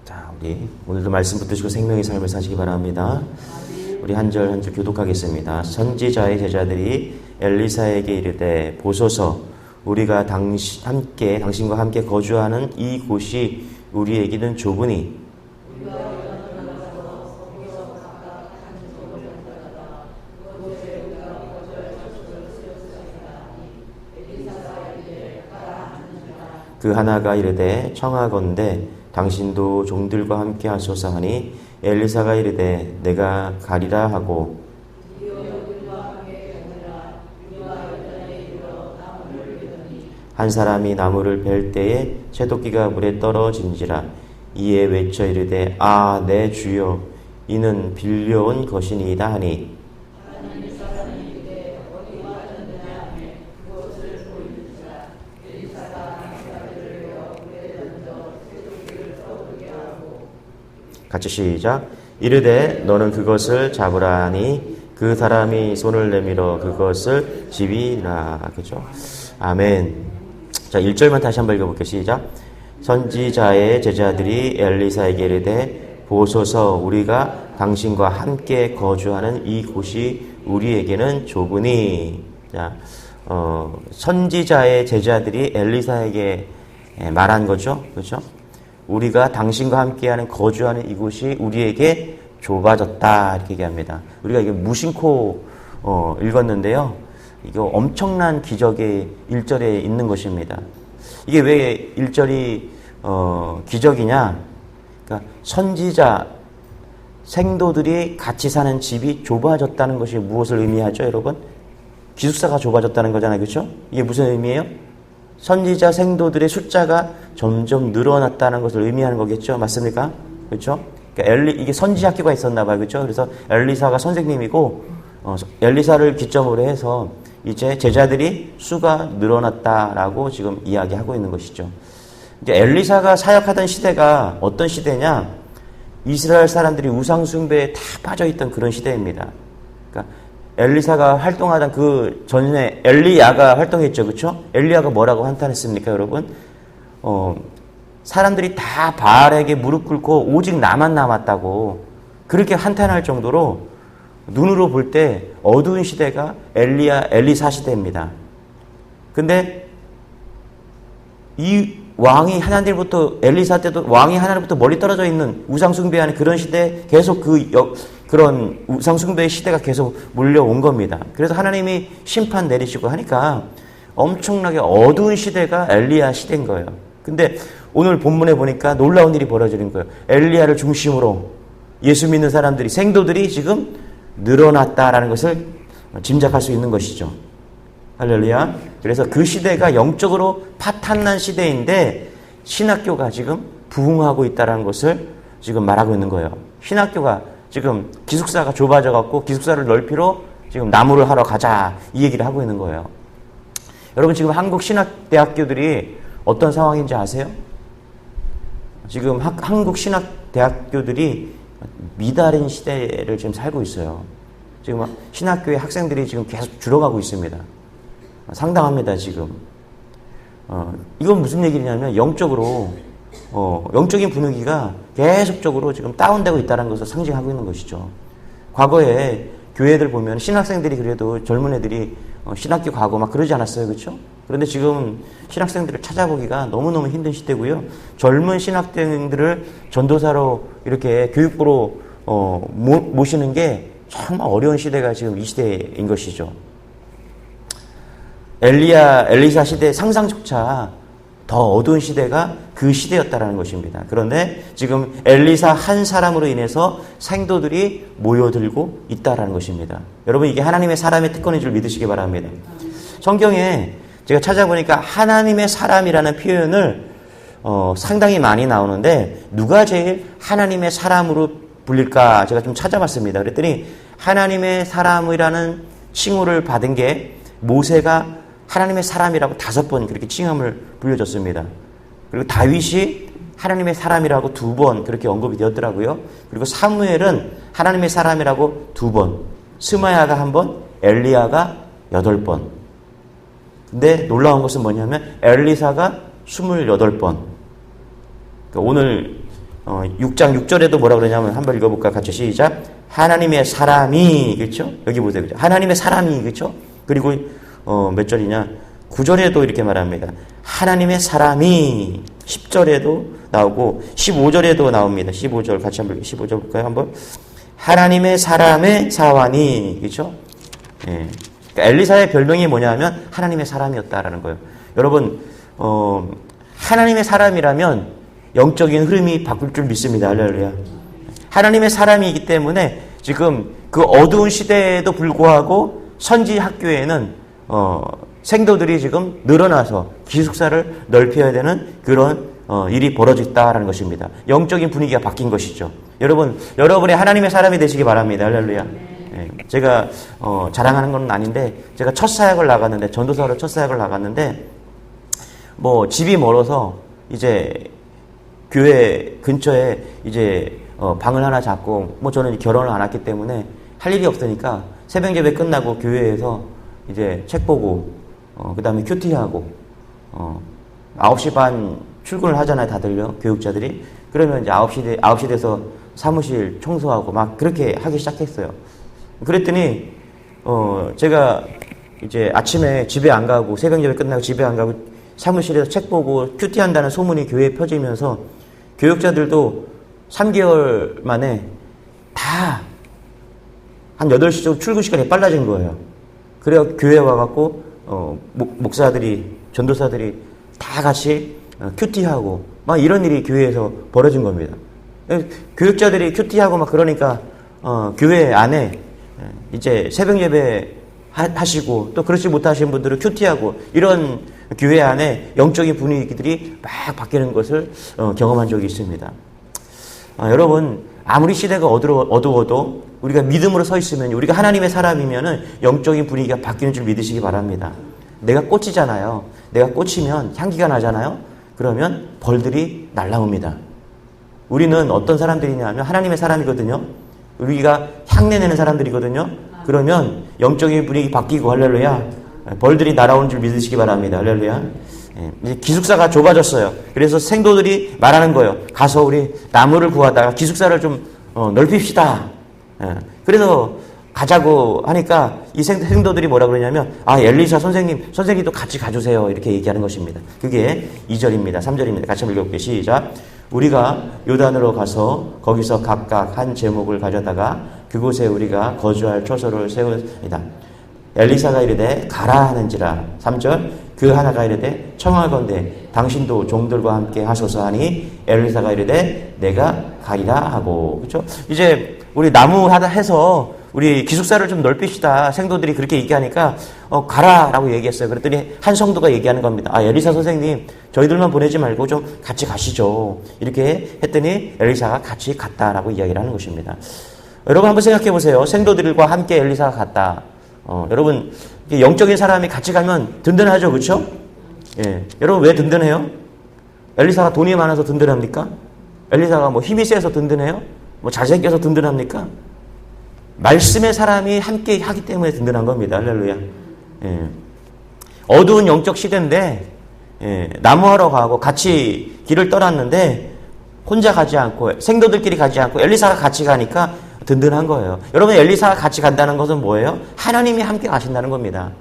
자, 우리 오늘도 말씀 붙드시고 생명의 삶을 사시기 바랍니다. 우리 한 절 한 절 교독하겠습니다. 선지자의 제자들이 엘리사에게 이르되 보소서 우리가 당신과 함께 거주하는 이 곳이 우리에게는 좁으니 그 하나가 이르되 청하건대 당신도 종들과 함께 하소서 하니 엘리사가 이르되 내가 가리라 하고 한 사람이 나무를 벨 때에 채도끼가 물에 떨어진지라 이에 외쳐 이르되 아 내 주여 이는 빌려온 것이니이다 하니 같이 시작. 이르되 너는 그것을 잡으라 하니 그 사람이 손을 내밀어 그것을 집이라. 그죠? 아멘. 자, 1절만 다시 한번 읽어볼게요. 시작. 선지자의 제자들이 엘리사에게 이르되 보소서 우리가 당신과 함께 거주하는 이 곳이 우리에게는 좁으니. 자, 선지자의 제자들이 엘리사에게 말한 거죠. 그렇죠? 우리가 당신과 함께하는 거주하는 이곳이 우리에게 좁아졌다 이렇게 얘기합니다. 우리가 이게 무심코 읽었는데요. 이거 엄청난 기적의 1절에 있는 것입니다. 이게 왜 1절이 기적이냐? 그러니까 선지자 생도들이 같이 사는 집이 좁아졌다는 것이 무엇을 의미하죠, 여러분? 기숙사가 좁아졌다는 거잖아요, 그렇죠? 이게 무슨 의미예요? 선지자 생도들의 숫자가 점점 늘어났다는 것을 의미하는 거겠죠? 맞습니까? 그렇죠? 그러니까 이게 선지 학교가 있었나 봐요. 그렇죠? 그래서 엘리사가 선생님이고 엘리사를 기점으로 해서 이제 제자들이 수가 늘어났다라고 지금 이야기하고 있는 것이죠. 이제 엘리사가 사역하던 시대가 어떤 시대냐? 이스라엘 사람들이 우상 숭배에 다 빠져있던 그런 시대입니다. 그러니까 엘리사가 활동하던 그 전에 엘리야가 활동했죠. 그렇죠? 엘리야가 뭐라고 한탄했습니까, 여러분? 사람들이 다 바알에게 무릎 꿇고 오직 나만 남았다고 그렇게 한탄할 정도로 눈으로 볼 때 어두운 시대가 엘리사 시대입니다. 근데 이 왕이 하나님으로부터 엘리사 때도 왕이 하나님으로부터 멀리 떨어져 있는 우상 숭배하는 그런 시대에 계속 그런 우상 숭배의 시대가 계속 몰려온 겁니다. 그래서 하나님이 심판 내리시고 하니까 엄청나게 어두운 시대가 엘리야 시대인 거예요. 근데 오늘 본문에 보니까 놀라운 일이 벌어지는 거예요. 엘리야를 중심으로 예수 믿는 사람들이 생도들이 지금 늘어났다라는 것을 짐작할 수 있는 것이죠. 할렐루야. 그래서 그 시대가 영적으로 파탄난 시대인데 신학교가 지금 부흥하고 있다는 것을 지금 말하고 있는 거예요. 신학교가 지금 기숙사가 좁아져 갖고 기숙사를 넓히러 지금 나무를 하러 가자 이 얘기를 하고 있는 거예요. 여러분 지금 한국 신학대학교들이 어떤 상황인지 아세요? 지금 한국 신학대학교들이 미달인 시대를 지금 살고 있어요. 지금 신학교의 학생들이 지금 계속 줄어가고 있습니다. 상당합니다, 지금. 이건 무슨 얘기냐면, 영적으로, 영적인 분위기가 계속적으로 지금 다운되고 있다는 것을 상징하고 있는 것이죠. 과거에 교회들 보면 신학생들이 그래도 젊은 애들이 신학교 가고 막 그러지 않았어요, 그렇죠? 그런데 지금 신학생들을 찾아보기가 너무너무 힘든 시대고요. 젊은 신학생들을 전도사로 이렇게 교육부로 모시는 게 정말 어려운 시대가 지금 이 시대인 것이죠. 엘리사 시대 상상조차 더 어두운 시대가 그 시대였다라는 것입니다. 그런데 지금 엘리사 한 사람으로 인해서 생도들이 모여들고 있다라는 것입니다. 여러분 이게 하나님의 사람의 특권인 줄 믿으시기 바랍니다. 성경에 제가 찾아보니까 하나님의 사람이라는 표현을 상당히 많이 나오는데 누가 제일 하나님의 사람으로 불릴까 제가 좀 찾아봤습니다. 그랬더니 하나님의 사람이라는 칭호를 받은 게 모세가 하나님의 사람이라고 5번 그렇게 칭함을 불려줬습니다. 그리고 다윗이 하나님의 사람이라고 2번 그렇게 언급이 되었더라고요. 그리고 사무엘은 하나님의 사람이라고 2번, 스마야가 1번, 엘리야가 8번. 근데 놀라운 것은 뭐냐면 엘리사가 28번. 그러니까 오늘 6장 6절에도 뭐라 그러냐면 한번 읽어볼까? 같이 시작. 하나님의 사람이, 그렇죠? 여기 보세요. 그렇죠? 하나님의 사람이, 그렇죠? 그리고 몇 절이냐? 9절에도 이렇게 말합니다. 하나님의 사람이 10절에도 나오고 15절에도 나옵니다. 15절 같이 한번 15절 볼까요? 한번. 하나님의 사람의 사환이, 그렇죠? 예. 그러니까 엘리사의 별명이 뭐냐면 하나님의 사람이었다라는 거예요. 여러분, 하나님의 사람이라면 영적인 흐름이 바꿀 줄 믿습니다. 할렐루야. 하나님의 사람이기 때문에 지금 그 어두운 시대에도 불구하고 선지 학교에는 생도들이 지금 늘어나서 기숙사를 넓혀야 되는 그런 일이 벌어졌다라는 것입니다. 영적인 분위기가 바뀐 것이죠. 여러분의 하나님의 사람이 되시기 바랍니다. 할렐루야. 예, 제가 자랑하는 건 아닌데 제가 첫 사역을 나갔는데 전도사로 첫 사역을 나갔는데 뭐 집이 멀어서 이제 교회 근처에 이제 방을 하나 잡고 뭐 저는 결혼을 안 했기 때문에 할 일이 없으니까 새벽 예배 끝나고 교회에서 이제 책 보고 그 다음에 큐티하고 9시 반 출근을 하잖아요. 다들요. 교육자들이. 그러면 이제 9시 돼서 사무실 청소하고 막 그렇게 하기 시작했어요. 그랬더니 제가 이제 아침에 집에 안 가고 새벽 예배 끝나고 집에 안 가고 사무실에서 책 보고 큐티한다는 소문이 교회에 퍼지면서 교육자들도 3개월 만에 다 한 8시 정도 출근 시간이 빨라진 거예요. 그래야 교회에 와갖고 목사들이 전도사들이 다 같이 큐티하고 막 이런 일이 교회에서 벌어진 겁니다. 교육자들이 큐티하고 막 그러니까 교회 안에 이제 새벽 예배 하시고 또 그렇지 못하신 분들은 큐티하고 이런 교회 안에 영적인 분위기들이 막 바뀌는 것을 경험한 적이 있습니다. 여러분 아무리 시대가 어두워도 우리가 믿음으로 서 있으면 우리가 하나님의 사람이면은 영적인 분위기가 바뀌는 줄 믿으시기 바랍니다. 내가 꽂히잖아요. 내가 꽂히면 향기가 나잖아요. 그러면 벌들이 날라옵니다. 우리는 어떤 사람들이냐면 하나님의 사람이거든요. 우리가 향내 내는 사람들이거든요. 그러면 영적인 분위기 바뀌고 할렐루야. 벌들이 날아오는 줄 믿으시기 바랍니다. 할렐루야. 이제 기숙사가 좁아졌어요. 그래서 생도들이 말하는 거예요. 가서 우리 나무를 구하다가 기숙사를 좀 넓힙시다. 그래서 가자고 하니까 이 생도들이 뭐라 그러냐면 엘리사 선생님도 같이 가주세요. 이렇게 얘기하는 것입니다. 그게 2절입니다. 3절입니다. 같이 한번 읽어볼게요. 시작. 우리가 요단으로 가서 거기서 각각 한 제목을 가져다가 그곳에 우리가 거주할 초소를 세웁니다. 엘리사가 이르되 가라 하는지라. 3절 그 하나가 이르되 청하건대 당신도 종들과 함께 하소서 하니 엘리사가 이르되 내가 가리라 하고. 그렇죠? 이제 우리 나무 하다 해서 우리 기숙사를 좀 넓힙시다. 생도들이 그렇게 얘기하니까 가라라고 얘기했어요. 그랬더니 한 성도가 얘기하는 겁니다. 엘리사 선생님 저희들만 보내지 말고 좀 같이 가시죠. 이렇게 했더니 엘리사가 같이 갔다라고 이야기를 하는 것입니다. 여러분 한번 생각해 보세요. 생도들과 함께 엘리사가 갔다. 여러분 영적인 사람이 같이 가면 든든하죠. 그렇죠? 예. 여러분 왜 든든해요? 엘리사가 돈이 많아서 든든합니까? 엘리사가 뭐 힘이 세서 든든해요? 뭐 잘생겨서 든든합니까? 말씀의 사람이 함께 하기 때문에 든든한 겁니다. 할렐루야. 예. 어두운 영적 시대인데 나무하러 가고 같이 길을 떠났는데 혼자 가지 않고 생도들끼리 가지 않고 엘리사가 같이 가니까 든든한 거예요. 여러분 엘리사가 같이 간다는 것은 뭐예요? 하나님이 함께 가신다는 겁니다.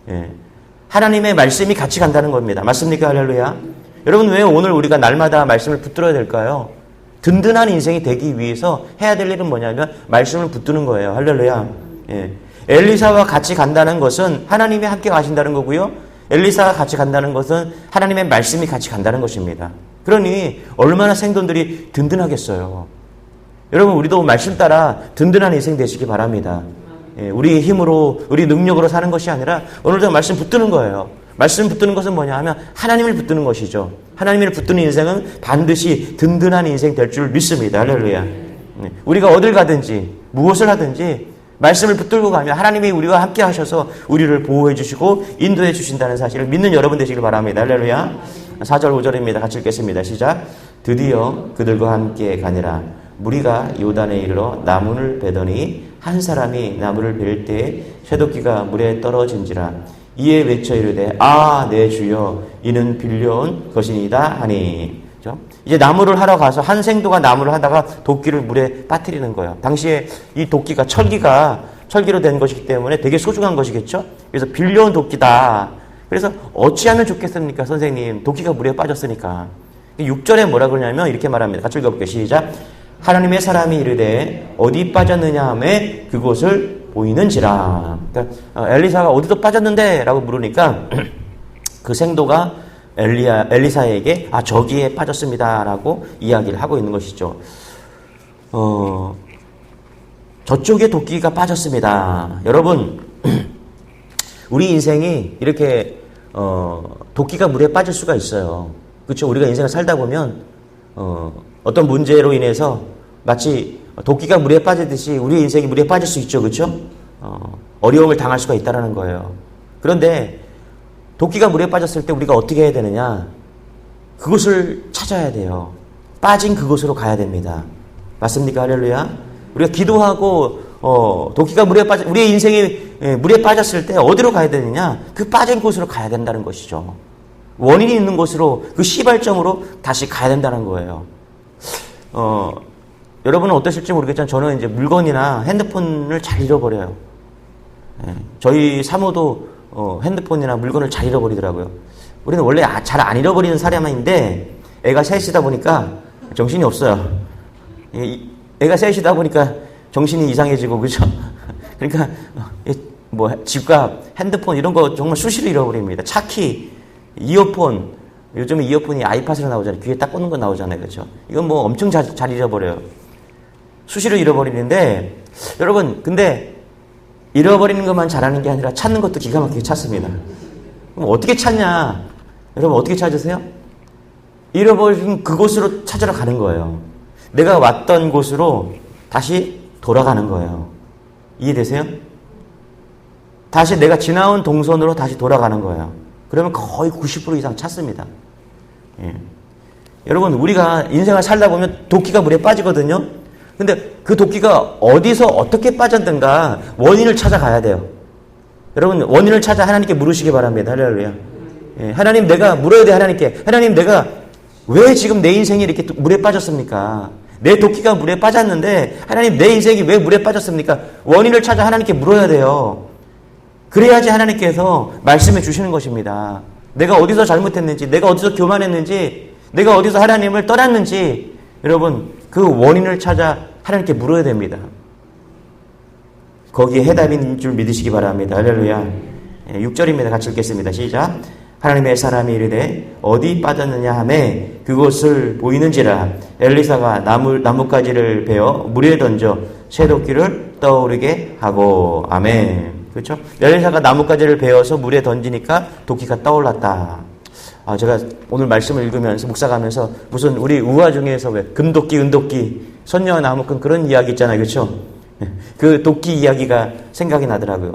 예. 하나님의 말씀이 같이 간다는 겁니다. 맞습니까? 할렐루야. 여러분 왜 오늘 우리가 날마다 말씀을 붙들어야 될까요? 든든한 인생이 되기 위해서 해야 될 일은 뭐냐면 말씀을 붙드는 거예요. 할렐루야. 예. 엘리사와 같이 간다는 것은 하나님이 함께 가신다는 거고요. 엘리사가 같이 간다는 것은 하나님의 말씀이 같이 간다는 것입니다. 그러니 얼마나 생존들이 든든하겠어요. 여러분 우리도 말씀 따라 든든한 인생 되시기 바랍니다. 예, 우리의 힘으로 우리 능력으로 사는 것이 아니라 오늘도 말씀 붙드는 거예요. 말씀 붙드는 것은 뭐냐 하면 하나님을 붙드는 것이죠. 하나님을 붙드는 인생은 반드시 든든한 인생 될 줄 믿습니다. 할렐루야. 우리가 어딜 가든지 무엇을 하든지 말씀을 붙들고 가면 하나님이 우리와 함께 하셔서 우리를 보호해 주시고 인도해 주신다는 사실을 믿는 여러분 되시길 바랍니다. 할렐루야. 4절 5절입니다. 같이 읽겠습니다. 시작. 드디어 그들과 함께 가니라. 무리가 요단에 이르러 나무를 베더니 한 사람이 나무를 벨 때에 쇠도끼가 물에 떨어진지라. 이에 외쳐 이르되 내 주여 이는 빌려온 것이니이다 하니. 그렇죠? 이제 나무를 하러 가서 한 생도가 나무를 하다가 도끼를 물에 빠뜨리는 거예요. 당시에 이 도끼가 철기로 된 것이기 때문에 되게 소중한 것이겠죠. 그래서 빌려온 도끼다. 그래서 어찌하면 좋겠습니까, 선생님? 도끼가 물에 빠졌으니까. 6절에 뭐라 그러냐면 이렇게 말합니다. 같이 읽어볼게요. 시작. 하나님의 사람이 이르되 어디 빠졌느냐 하매 그곳을 보이는지라. 그러니까 엘리사가 어디서 빠졌는데? 라고 물으니까 그 생도가 엘리사에게 저기에 빠졌습니다. 라고 이야기를 하고 있는 것이죠. 저쪽에 도끼가 빠졌습니다. 여러분, 우리 인생이 이렇게 도끼가 물에 빠질 수가 있어요. 그렇죠? 우리가 인생을 살다 보면 어떤 문제로 인해서 마치 도끼가 물에 빠지듯이 우리 인생이 물에 빠질 수 있죠. 그렇죠? 어려움을 당할 수가 있다는 거예요. 그런데 도끼가 물에 빠졌을 때 우리가 어떻게 해야 되느냐? 그곳을 찾아야 돼요. 빠진 그곳으로 가야 됩니다. 맞습니까? 할렐루야. 우리가 기도하고 도끼가 우리의 인생이 물에 빠졌을 때 어디로 가야 되느냐? 그 빠진 곳으로 가야 된다는 것이죠. 원인이 있는 곳으로, 그 시발점으로 다시 가야 된다는 거예요. 여러분은 어떠실지 모르겠지만 저는 이제 물건이나 핸드폰을 잘 잃어버려요. 저희 사모도 핸드폰이나 물건을 잘 잃어버리더라고요. 우리는 원래 잘 안 잃어버리는 사람인데 애가 셋이다 보니까 정신이 없어요. 애가 셋이다 보니까 정신이 이상해지고, 그죠? 그러니까 뭐 집값, 핸드폰 이런 거 정말 수시로 잃어버립니다. 차키, 이어폰, 요즘에 이어폰이 아이팟으로 나오잖아요. 귀에 딱 꽂는 거 나오잖아요. 그렇죠? 이건 뭐 엄청 잘 잃어버려요. 수시로 잃어버리는데, 여러분, 근데 잃어버리는 것만 잘하는 게 아니라 찾는 것도 기가 막히게 찾습니다. 그럼 어떻게 찾냐? 여러분, 어떻게 찾으세요? 잃어버린 그곳으로 찾으러 가는 거예요. 내가 왔던 곳으로 다시 돌아가는 거예요. 이해되세요? 다시 내가 지나온 동선으로 다시 돌아가는 거예요. 그러면 거의 90% 이상 찾습니다. 예. 여러분, 우리가 인생을 살다 보면 도끼가 물에 빠지거든요. 근데 그 도끼가 어디서 어떻게 빠졌든가 원인을 찾아가야 돼요. 여러분, 원인을 찾아 하나님께 물으시기 바랍니다. 할렐루야. 예. 하나님, 내가 물어야 돼. 하나님께. 하나님, 내가 왜 지금 내 인생이 이렇게 물에 빠졌습니까? 내 도끼가 물에 빠졌는데 하나님, 내 인생이 왜 물에 빠졌습니까? 원인을 찾아 하나님께 물어야 돼요. 그래야지 하나님께서 말씀해 주시는 것입니다. 내가 어디서 잘못했는지, 내가 어디서 교만했는지, 내가 어디서 하나님을 떠났는지, 여러분, 그 원인을 찾아 하나님께 물어야 됩니다. 거기에 해답이 있는 줄 믿으시기 바랍니다. 할렐루야. 6절입니다. 같이 읽겠습니다. 시작. 하나님의 사람이 이르되 어디 빠졌느냐 하매 그곳을 보이는지라. 엘리사가 나뭇가지를 베어 물에 던져 쇠도끼를 떠오르게 하고. 아멘. 그렇죠? 엘리사가 나뭇가지를 베어서 물에 던지니까 도끼가 떠올랐다. 제가 오늘 말씀을 읽으면서 묵상하면서 무슨 우리 우화 중에서 왜 금도끼, 은도끼, 선녀와 나무꾼 그런 이야기 있잖아요. 그렇죠? 그 도끼 이야기가 생각이 나더라고요.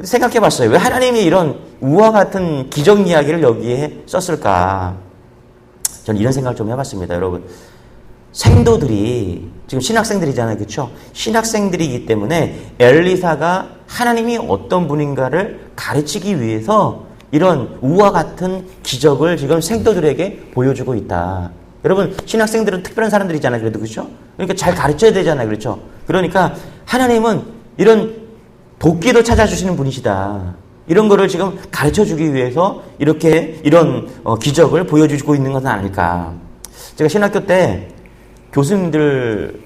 생각해 봤어요. 왜 하나님이 이런 우화 같은 기적 이야기를 여기에 썼을까? 저는 이런 생각을 좀 해봤습니다. 여러분, 생도들이 지금 신학생들이잖아요. 그렇죠? 신학생들이기 때문에 엘리사가 하나님이 어떤 분인가를 가르치기 위해서 이런 우화 같은 기적을 지금 생도들에게 보여주고 있다. 여러분, 신학생들은 특별한 사람들이잖아요. 그래도 그렇죠? 그러니까 잘 가르쳐야 되잖아요. 그렇죠? 그러니까 하나님은 이런 도끼도 찾아주시는 분이시다. 이런 거를 지금 가르쳐주기 위해서 이런 기적을 보여주고 있는 것은 아닐까. 제가 신학교 때 교수님들이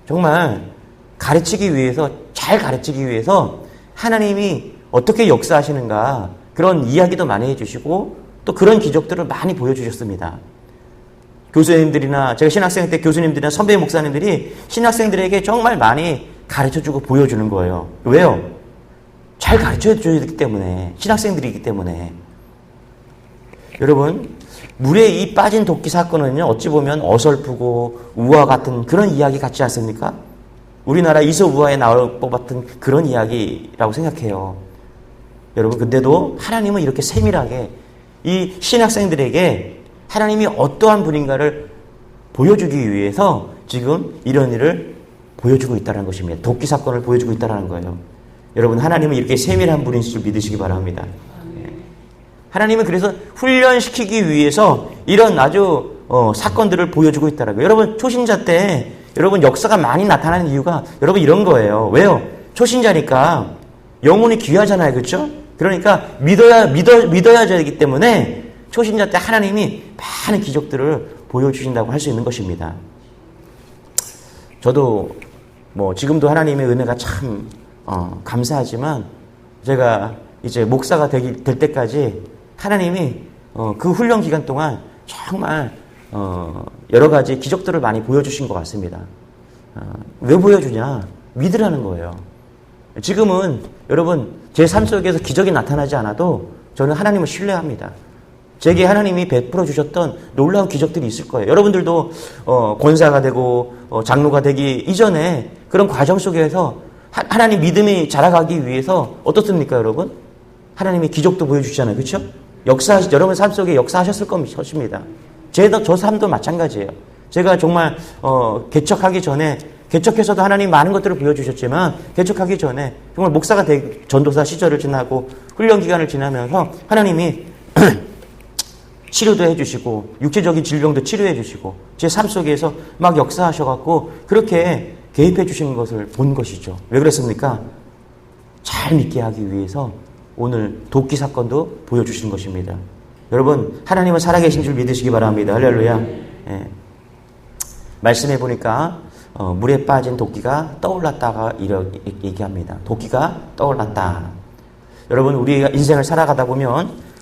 정말 잘 가르치기 위해서 하나님이 어떻게 역사하시는가 그런 이야기도 많이 해주시고 또 그런 기적들을 많이 보여주셨습니다. 교수님들이나 제가 신학생 때 교수님들이나 선배 목사님들이 신학생들에게 정말 많이 가르쳐주고 보여주는 거예요. 왜요? 잘 가르쳐줘야 되기 때문에, 신학생들이기 때문에. 여러분, 물에 이 빠진 도끼 사건은요, 어찌 보면 어설프고 우화 같은 그런 이야기 같지 않습니까? 우리나라 이솝우화에 나올 것 같은 그런 이야기라고 생각해요. 여러분, 근데도 하나님은 이렇게 세밀하게 이 신학생들에게 하나님이 어떠한 분인가를 보여주기 위해서 지금 이런 일을 보여주고 있다는 것입니다. 도끼 사건을 보여주고 있다는 거예요. 여러분, 하나님은 이렇게 세밀한 분인 줄 믿으시기 바랍니다. 하나님은 그래서 훈련시키기 위해서 이런 아주 사건들을 보여주고 있다라고요. 여러분 초신자 때 여러분 역사가 많이 나타나는 이유가 여러분 이런 거예요. 왜요? 초신자니까 영혼이 귀하잖아요. 그렇죠? 그러니까 믿어야 되기 때문에 초신자 때 하나님이 많은 기적들을 보여주신다고 할 수 있는 것입니다. 저도 지금도 하나님의 은혜가 참 감사하지만 제가 이제 목사가 될 때까지 하나님이 그 훈련 기간 동안 정말 여러 가지 기적들을 많이 보여주신 것 같습니다. 왜 보여주냐? 믿으라는 거예요. 지금은 여러분 제 삶 속에서 기적이 나타나지 않아도 저는 하나님을 신뢰합니다. 제게 하나님이 베풀어 주셨던 놀라운 기적들이 있을 거예요. 여러분들도 권사가 되고 장로가 되기 이전에 그런 과정 속에서 하나님 믿음이 자라가기 위해서 어떻습니까, 여러분? 하나님이 기적도 보여주시잖아요. 그렇죠? 여러분 삶 속에 역사하셨을 것입니다. 저 삶도 마찬가지예요. 제가 정말 개척해서도 하나님 많은 것들을 보여주셨지만 개척하기 전에 정말 목사가 전도사 시절을 지나고 훈련 기간을 지나면서 하나님이 치료도 해주시고 육체적인 질병도 치료해 주시고 제 삶 속에서 막 역사하셔갖고 그렇게 개입해 주시는 것을 본 것이죠. 왜 그랬습니까? 잘 믿게 하기 위해서 오늘 도끼 사건도 보여주신 것입니다. 여러분 하나님은 살아계신 줄 믿으시기 바랍니다. 할렐루야. 예. 말씀해 보니까 물에 빠진 도끼가 떠올랐다가 이렇게 얘기합니다. 도끼가 떠올랐다. 여러분 우리가 인생을 살아가다 보면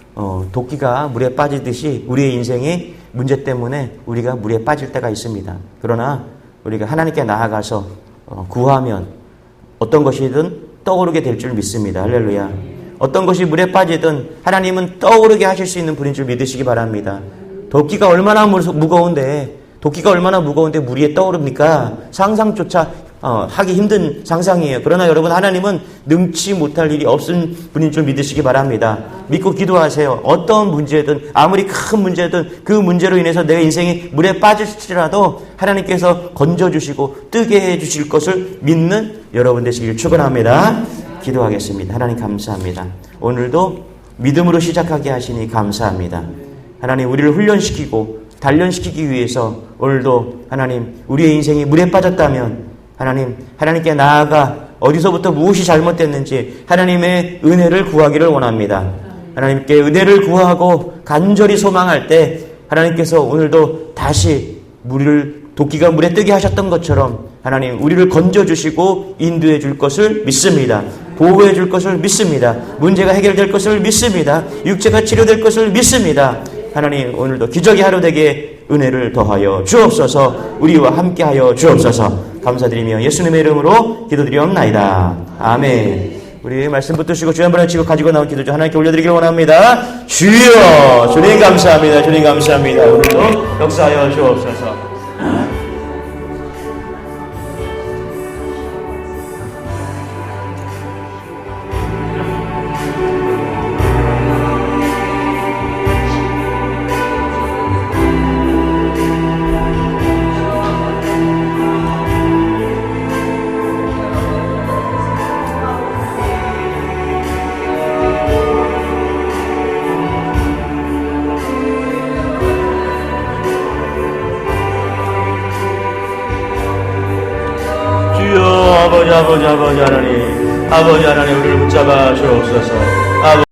도끼가 물에 빠지듯이 우리의 인생의 문제 때문에 우리가 물에 빠질 때가 있습니다. 그러나 우리가 하나님께 나아가서 구하면 어떤 것이든 떠오르게 될 줄 믿습니다. 할렐루야. 어떤 것이 물에 빠지든 하나님은 떠오르게 하실 수 있는 분인 줄 믿으시기 바랍니다. 도끼가 얼마나 무거운데 물 위에 떠오릅니까? 상상조차 하기 힘든 상상이에요. 그러나 여러분 하나님은 능치 못할 일이 없은 분인 줄 믿으시기 바랍니다. 믿고 기도하세요. 어떤 문제든 아무리 큰 문제든 그 문제로 인해서 내 인생이 물에 빠질지라도 하나님께서 건져주시고 뜨게 해주실 것을 믿는 여러분 되시길 축원합니다. 기도하겠습니다. 하나님 감사합니다. 오늘도 믿음으로 시작하게 하시니 감사합니다. 하나님 우리를 훈련시키고 단련시키기 위해서 오늘도 하나님 우리의 인생이 물에 빠졌다면 하나님께 나아가 어디서부터 무엇이 잘못됐는지 하나님의 은혜를 구하기를 원합니다. 하나님께 은혜를 구하고 간절히 소망할 때 하나님께서 오늘도 다시 도끼가 물에 뜨게 하셨던 것처럼 하나님 우리를 건져주시고 인도해 줄 것을 믿습니다. 보호해 줄 것을 믿습니다. 문제가 해결될 것을 믿습니다. 육체가 치료될 것을 믿습니다. 하나님 오늘도 기적의 하루 되게 은혜를 더하여 주옵소서. 우리와 함께하여 주옵소서. 감사드리며 예수님의 이름으로 기도드리옵나이다. 아멘. 우리 말씀 붙드시고 주여 한번 치고 가지고 나온 기도 중 하나님께 올려드리길 원합니다. 주여 주님 감사합니다. 주님 감사합니다. 오늘도 역사하여 주옵소서. 아버지 하나님 우리를 붙잡아 주옵소서.